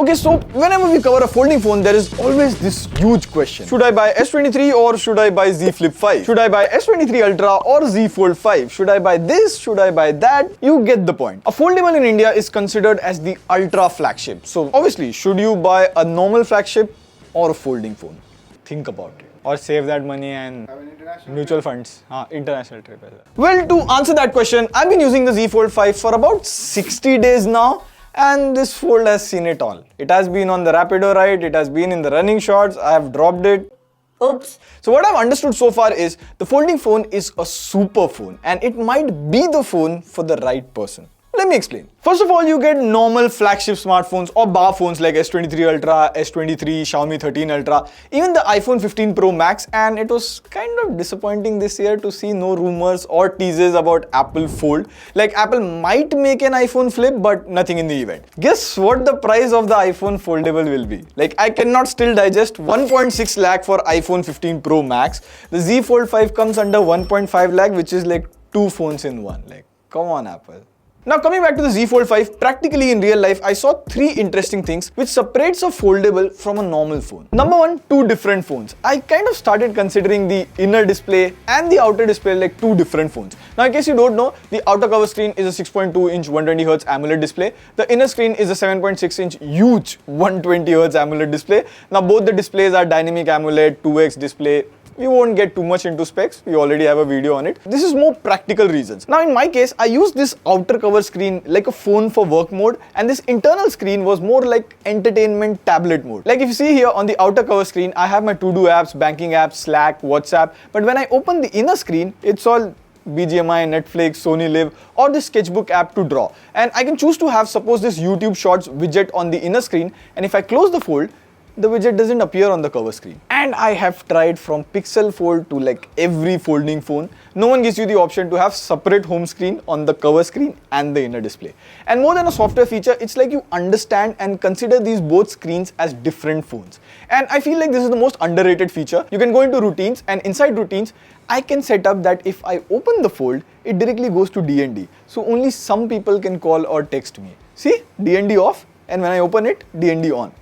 Okay, so whenever we cover a folding phone, there is always this huge question. Should I buy S23 or should I buy Z Flip 5? Should I buy S23 Ultra or Z Fold 5? Should I buy this? Should I buy that? You get the point. A foldable in India is considered as the ultra flagship. So obviously, should you buy a normal flagship or a folding phone? Think about it. Or save that money and mutual funds. International trip. Well, to answer that question, I've been using the Z Fold 5 for about 60 days now. And this fold has seen it all. It has been on the Rapido ride, it has been in the running shots, I have dropped it. Oops. So what I've understood so far is the folding phone is a super phone and it might be the phone for the right person. Let me explain. First of all, you get normal flagship smartphones or bar phones like S23 Ultra, S23, Xiaomi 13 Ultra, even the iPhone 15 Pro Max, and it was kind of disappointing this year to see no rumors or teases about Apple Fold. Like Apple might make an iPhone flip, but nothing in the event. Guess what the price of the iPhone foldable will be? Like I cannot still digest 1.6 lakh for iPhone 15 Pro Max. The Z Fold 5 comes under 1.5 lakh, which is like two phones in one. Like, come on, Apple. Now coming back to the Z Fold 5, practically in real life, I saw three interesting things which separates a foldable from a normal phone. Number one, two different phones. I kind of started considering the inner display and the outer display like two different phones. Now in case you don't know, the outer cover screen is a 6.2-inch 120Hz AMOLED display. The inner screen is a 7.6-inch huge 120Hz AMOLED display. Now both the displays are dynamic AMOLED 2x display. We won't get too much into specs, we already have a video on it. This is more practical reasons. Now in my case, I used this outer cover screen like a phone for work mode, and this internal screen was more like entertainment tablet mode. Like if you see here on the outer cover screen, I have my to-do apps, banking apps, Slack, WhatsApp, but when I open the inner screen, it's all BGMI, Netflix, Sony Live, or the sketchbook app to draw. And I can choose to have, suppose, this YouTube Shorts widget on the inner screen, and if I close the fold, the widget doesn't appear on the cover screen. And I have tried from Pixel Fold to like every folding phone. No one gives you the option to have separate home screen on the cover screen and the inner display. And more than a software feature, it's like you understand and consider these both screens as different phones. And I feel like this is the most underrated feature. You can go into routines, and inside routines, I can set up that if I open the fold, it directly goes to DND. So only some people can call or text me. See, DND off, and when I open it, DND on.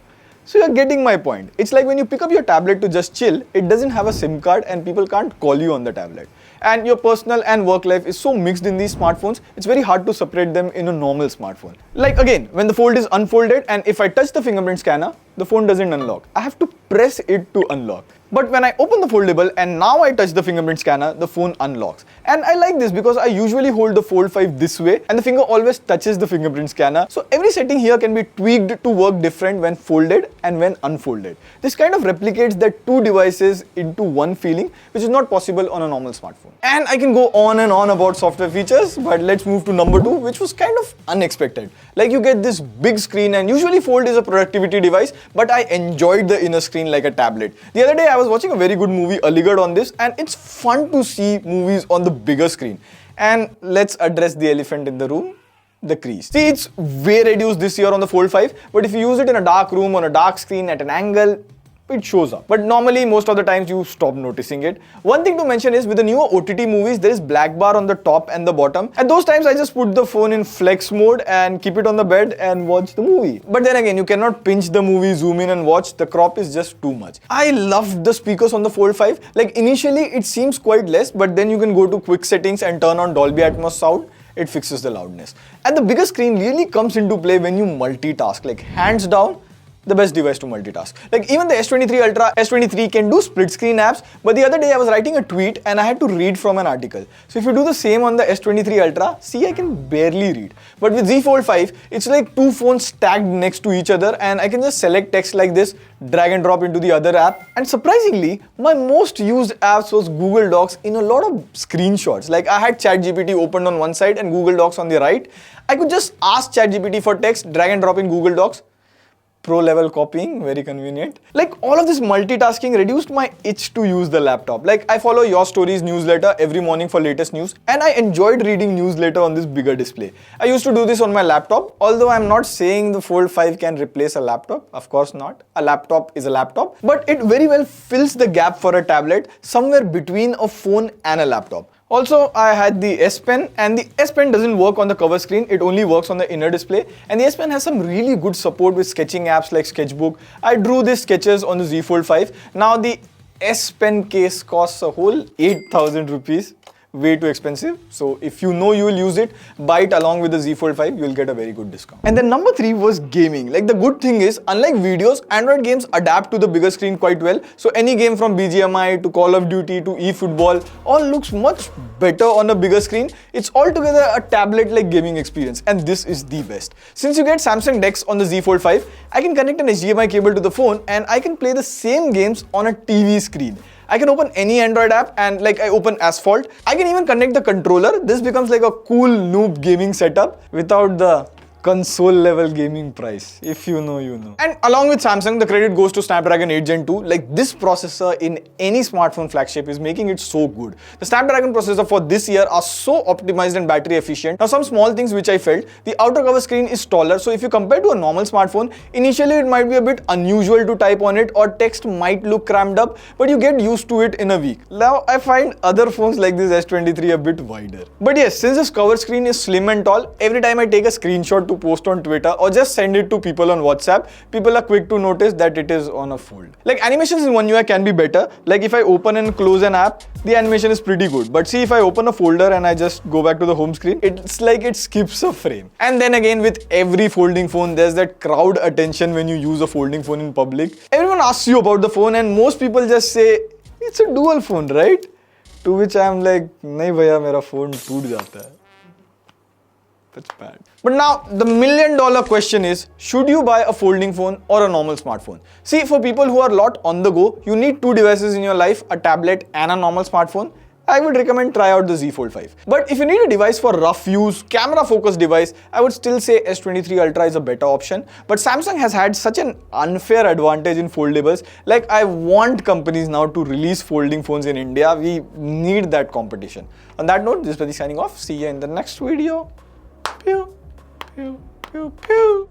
So you're getting my point. It's like when you pick up your tablet to just chill, it doesn't have a SIM card and people can't call you on the tablet. And your personal and work life is so mixed in these smartphones, it's very hard to separate them in a normal smartphone. Like again, when the fold is unfolded and if I touch the fingerprint scanner, the phone doesn't unlock. I have to press it to unlock. But when I open the foldable and now I touch the fingerprint scanner, the phone unlocks. And I like this because I usually hold the Fold 5 this way and the finger always touches the fingerprint scanner. So every setting here can be tweaked to work different when folded and when unfolded. This kind of replicates the two devices into one feeling, which is not possible on a normal smartphone. And I can go on and on about software features, but let's move to number two, which was kind of unexpected. Like you get this big screen, and usually Fold is a productivity device, but I enjoyed the inner screen like a tablet. The other day I was watching a very good movie, Aligarh, on this, and it's fun to see movies on the bigger screen. And let's address the elephant in the room, the crease. See, it's way reduced this year on the Fold 5, but if you use it in a dark room on a dark screen at an angle, it shows up. But normally, most of the times you stop noticing it. One thing to mention is with the newer OTT movies, there is black bar on the top and the bottom. At those times, I just put the phone in flex mode and keep it on the bed and watch the movie. But then again, you cannot pinch the movie, zoom in and watch. The crop is just too much. I loved the speakers on the Fold 5. Like initially, it seems quite less, but then you can go to quick settings and turn on Dolby Atmos sound. It fixes the loudness. And the bigger screen really comes into play when you multitask. Like hands down, the best device to multitask. Like even the S23 Ultra, S23 can do split screen apps, but the other day I was writing a tweet and I had to read from an article. So if you do the same on the S23 Ultra, see, I can barely read. But with Z Fold 5, it's like two phones stacked next to each other and I can just select text like this, drag and drop into the other app. And surprisingly, my most used apps was Google Docs in a lot of screenshots. Like I had ChatGPT opened on one side and Google Docs on the right. I could just ask ChatGPT for text, drag and drop in Google Docs. Pro level copying, very convenient. Like all of this multitasking reduced my itch to use the laptop. Like I follow Your Stories newsletter every morning for latest news, and I enjoyed reading newsletter on this bigger display. I used to do this on my laptop, although I'm not saying the Fold 5 can replace a laptop, of course not. A laptop is a laptop, but it very well fills the gap for a tablet somewhere between a phone and a laptop. Also, I had the S Pen, and the S Pen doesn't work on the cover screen, it only works on the inner display. And the S Pen has some really good support with sketching apps like Sketchbook. I drew these sketches on the Z Fold 5. Now the S Pen case costs a whole 8,000 rupees. Way too expensive. So if you know you will use it, buy it along with the Z Fold 5, you'll get a very good discount. And then number 3 was gaming. Like, the good thing is, unlike videos, Android games adapt to the bigger screen quite well. So any game from BGMI to Call of Duty to eFootball all looks much better on a bigger screen. It's altogether a tablet-like gaming experience, and this is the best. Since you get Samsung DeX on the Z Fold 5, I can connect an HDMI cable to the phone and I can play the same games on a TV screen. I can open any Android app, and like I open Asphalt. I can even connect the controller. This becomes like a cool noob gaming setup without the console level gaming price. If you know, you know. And along with Samsung, the credit goes to Snapdragon 8 Gen 2. Like, this processor in any smartphone flagship is making it so good. The Snapdragon processor for this year are so optimized and battery efficient. Now, some small things which I felt, the outer cover screen is taller. So if you compare to a normal smartphone, initially it might be a bit unusual to type on it, or text might look cramped up, but you get used to it in a week. Now, I find other phones like this S23 a bit wider. But yes, since this cover screen is slim and tall, every time I take a screenshot to post on Twitter or just send it to people on WhatsApp, people are quick to notice that it is on a fold. Like, animations in One UI can be better. Like, if I open and close an app, the animation is pretty good. But see, if I open a folder and I just go back to the home screen, it's like it skips a frame. And then again, with every folding phone, there's that crowd attention when you use a folding phone in public. Everyone asks you about the phone and most people just say, it's a dual phone, right? To which I'm like, nahi bhaiya, mera phone toot jata hai. That's bad. But now, the $1 million question is, should you buy a folding phone or a normal smartphone? See, for people who are a lot on the go, you need two devices in your life, a tablet and a normal smartphone. I would recommend try out the Z Fold 5. But if you need a device for rough use, camera focused device, I would still say S23 Ultra is a better option. But Samsung has had such an unfair advantage in foldables. Like, I want companies now to release folding phones in India. We need that competition. On that note, this is Pratik signing off. See you in the next video. Pew, pew, pew, pew.